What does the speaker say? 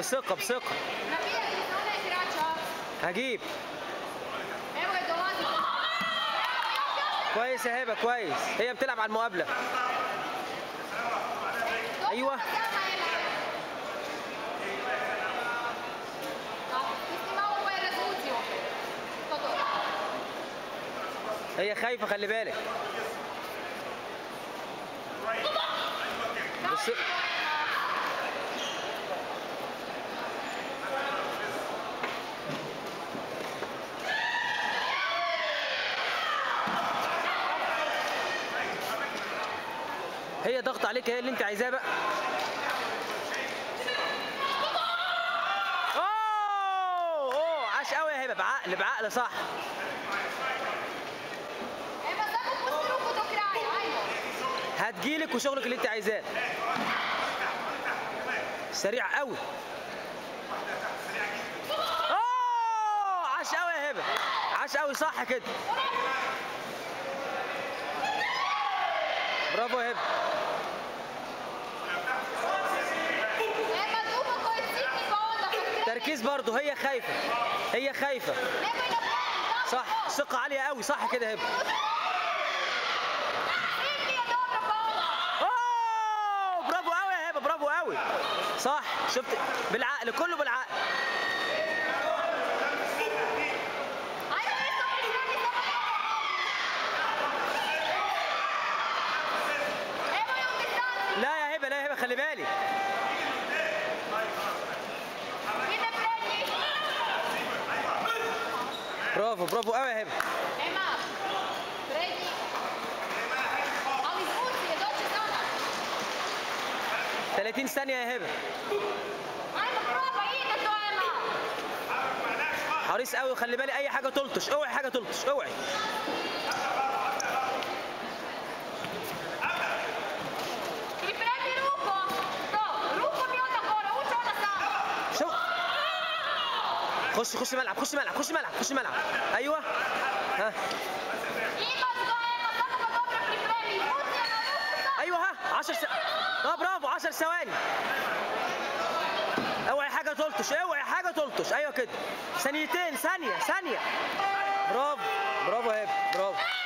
بثقة بثقة. هجيب. كويس يا هبة كويس، هي بتلعب على المقابلة. ايوه. هي خايفة خلي بالك. بص هي ضغط عليك، هي اللي انت عايزاه بقى. اوه عاش قوي يا هبه، بعقل بعقل صح. هتجيلك وشغلك اللي انت عايزاه. سريع قوي. اوه عاش قوي يا هبه، عاش قوي صح كده. برافو يا هبه. تركيز برضه، هي خايفه هي خايفه صح. ثقه عاليه قوي صح كده يا هبه. اوه برافو قوي يا هبه، برافو قوي صح. شفت بالعقل، كله بالعقل. لا يا هبه لا يا هبه خلي بالك. برافو برافو قوي يا هبه. 30 ثانية يا هبه. حريص قوي خلي بالي، اي حاجة تلطش، اوعي حاجة تلطش، اوعي. خش ملعب، خش ملعب، خش ملعب، خش ملعب. ايوه ها. ايوه ها 10 برافو 10 ثواني. اوعي حاجه تلطش، اوعي حاجه تلطش. ايوه كده ثانيتين، ثانيه ثانيه. برافو برافو يا هبه برافو.